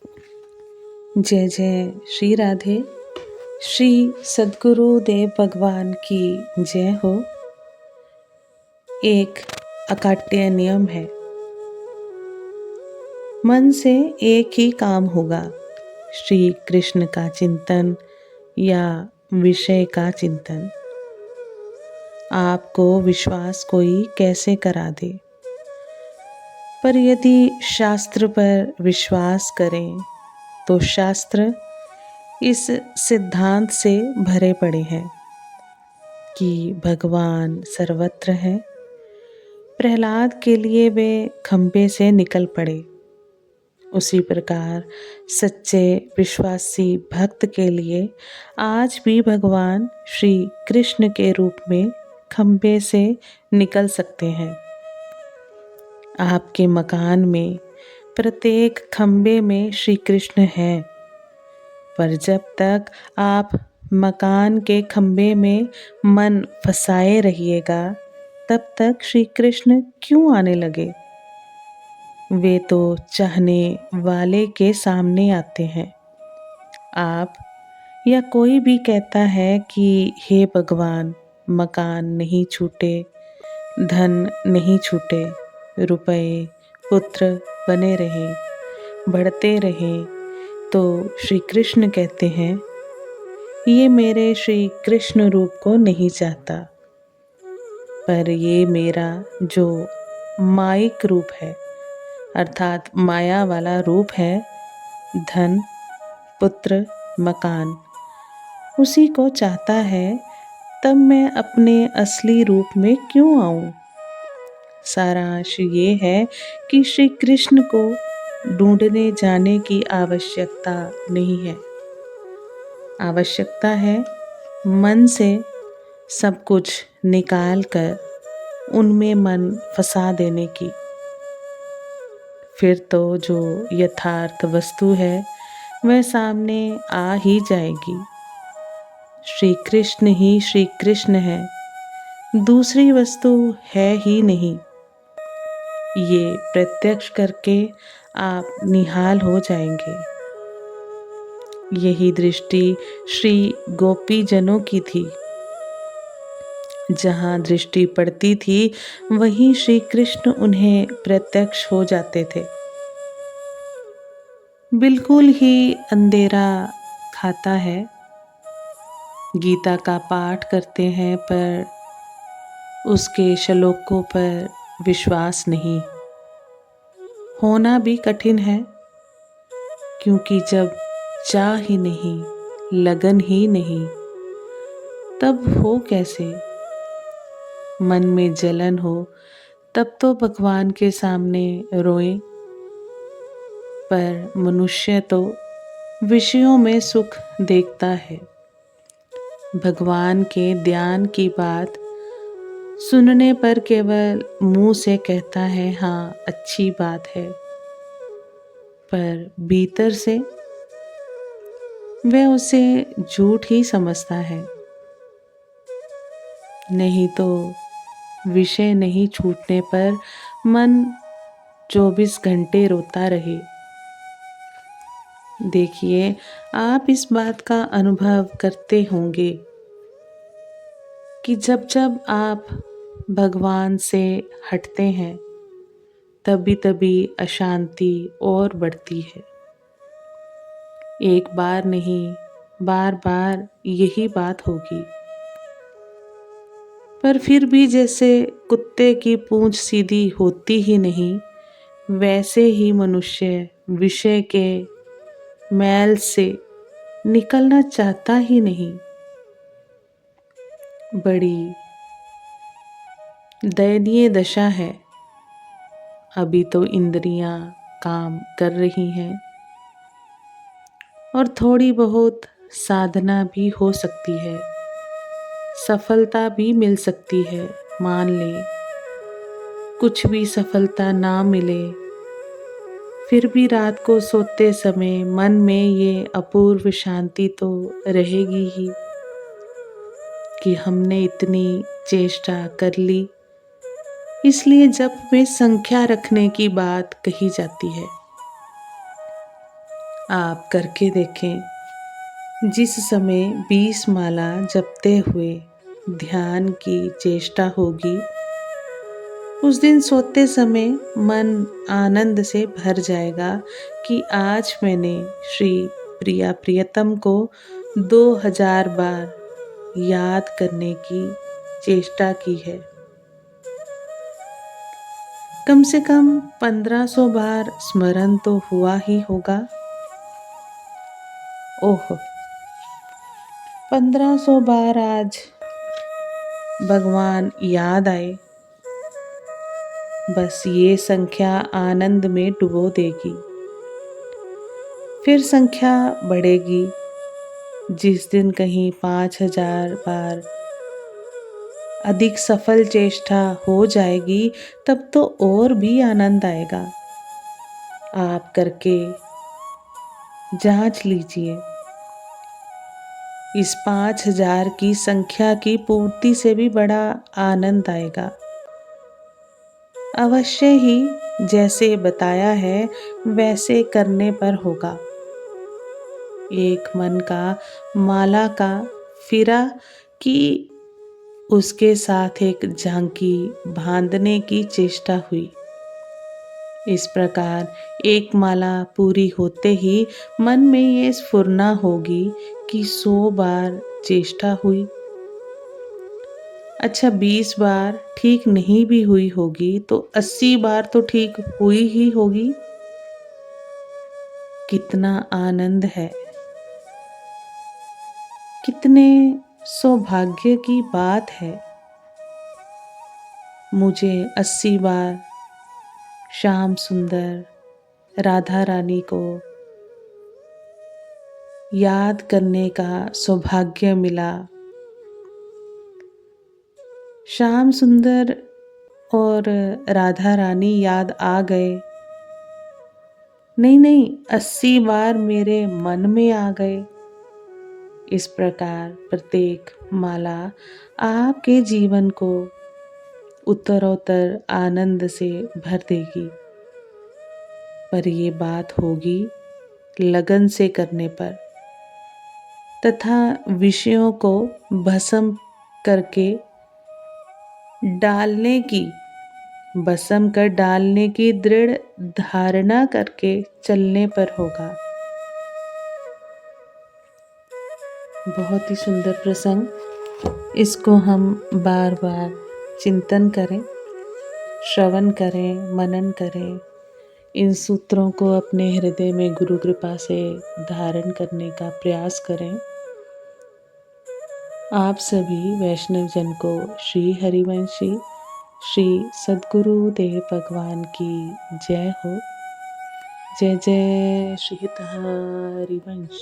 जय जय श्री राधे। श्री सद्गुरु देव भगवान की जय हो। एक अकाट्य नियम है, मन से एक ही काम होगा, श्री कृष्ण का चिंतन या विषय का चिंतन। आपको विश्वास कोई कैसे करा दे, पर यदि शास्त्र पर विश्वास करें तो शास्त्र इस सिद्धांत से भरे पड़े हैं कि भगवान सर्वत्र हैं। प्रहलाद के लिए वे खंभे से निकल पड़े, उसी प्रकार सच्चे विश्वासी भक्त के लिए आज भी भगवान श्री कृष्ण के रूप में खंभे से निकल सकते हैं। आपके मकान में प्रत्येक खंभे में श्री कृष्ण हैं, पर जब तक आप मकान के खंभे में मन फंसाए रहिएगा, तब तक श्री कृष्ण क्यों आने लगे? वे तो चाहने वाले के सामने आते हैं। आप या कोई भी कहता है कि हे भगवान, मकान नहीं छूटे, धन नहीं छूटे, रुपए पुत्र बने रहें, बढ़ते रहें, तो श्री कृष्ण कहते हैं ये मेरे श्री कृष्ण रूप को नहीं चाहता, पर ये मेरा जो माइक रूप है, अर्थात माया वाला रूप है, धन पुत्र मकान, उसी को चाहता है। तब मैं अपने असली रूप में क्यों आऊं? सारांश ये है कि श्री कृष्ण को ढूंढने जाने की आवश्यकता नहीं है। आवश्यकता है मन से सब कुछ निकाल कर उनमें मन फंसा देने की। फिर तो जो यथार्थ वस्तु है वह सामने आ ही जाएगी। श्री कृष्ण ही श्री कृष्ण है, दूसरी वस्तु है ही नहीं। ये प्रत्यक्ष करके आप निहाल हो जाएंगे। यही दृष्टि श्री गोपी जनों की थी। जहाँ दृष्टि पड़ती थी वहीं श्री कृष्ण उन्हें प्रत्यक्ष हो जाते थे। बिल्कुल ही अंधेरा खाता है, गीता का पाठ करते हैं पर उसके श्लोकों पर विश्वास नहीं। होना भी कठिन है, क्योंकि जब चाह ही नहीं, लगन ही नहीं, तब हो कैसे? मन में जलन हो तब तो भगवान के सामने रोएं, पर मनुष्य तो विषयों में सुख देखता है। भगवान के ध्यान की बात सुनने पर केवल मुंह से कहता है हाँ अच्छी बात है, पर भीतर से वह उसे झूठ ही समझता है। नहीं तो विषय नहीं छूटने पर मन 24 घंटे रोता रहे। देखिए, आप इस बात का अनुभव करते होंगे कि जब जब आप भगवान से हटते हैं तभी तभी अशांति और बढ़ती है। एक बार नहीं, बार बार यही बात होगी। पर फिर भी जैसे कुत्ते की पूंछ सीधी होती ही नहीं, वैसे ही मनुष्य विषय के मैल से निकलना चाहता ही नहीं। बड़ी दयनीय दशा है। अभी तो इंद्रियां काम कर रही हैं और थोड़ी बहुत साधना भी हो सकती है, सफलता भी मिल सकती है। मान लें कुछ भी सफलता ना मिले, फिर भी रात को सोते समय मन में ये अपूर्व शांति तो रहेगी ही कि हमने इतनी चेष्टा कर ली। इसलिए जब वे संख्या रखने की बात कही जाती है, आप करके देखें। जिस समय 20 माला जपते हुए ध्यान की चेष्टा होगी, उस दिन सोते समय मन आनंद से भर जाएगा कि आज मैंने श्री प्रिया प्रियतम को 2000 बार याद करने की चेष्टा की है। कम से कम 1500 बार स्मरण तो हुआ ही होगा। ओह, 1500 बार आज भगवान याद आए, बस ये संख्या आनंद में डुबो देगी। फिर संख्या बढ़ेगी। जिस दिन कहीं 5000 बार अधिक सफल चेष्टा हो जाएगी, तब तो और भी आनंद आएगा। आप करके जांच लीजिए। इस 5000 की संख्या की पूर्ति से भी बड़ा आनंद आएगा। अवश्य ही जैसे बताया है वैसे करने पर होगा। एक मन का माला का फिरा कि उसके साथ एक झांकी बांधने की चेष्टा हुई। इस प्रकार एक माला पूरी होते ही मन में ये स्फुरना होगी कि 100 बार चेष्टा हुई। अच्छा, 20 बार ठीक नहीं भी हुई होगी तो 80 बार तो ठीक हुई ही होगी। कितना आनंद है, कितने सौभाग्य की बात है। मुझे 80 बार श्याम सुंदर राधा रानी को याद करने का सौभाग्य मिला। श्याम सुंदर और राधा रानी याद आ गए। नहीं, 80 बार मेरे मन में आ गए। इस प्रकार प्रत्येक माला आपके जीवन को उत्तरोत्तर आनंद से भर देगी। पर ये बात होगी लगन से करने पर, तथा विषयों को भस्म करके डालने की, भस्म कर डालने की दृढ़ धारणा करके चलने पर होगा। बहुत ही सुंदर प्रसंग। इसको हम बार बार चिंतन करें, श्रवण करें, मनन करें। इन सूत्रों को अपने हृदय में गुरु कृपा से धारण करने का प्रयास करें। आप सभी वैष्णव जन को श्री हरिवंशी श्री सद्गुरु देव भगवान की जय हो। जय जय श्री हरिवंश।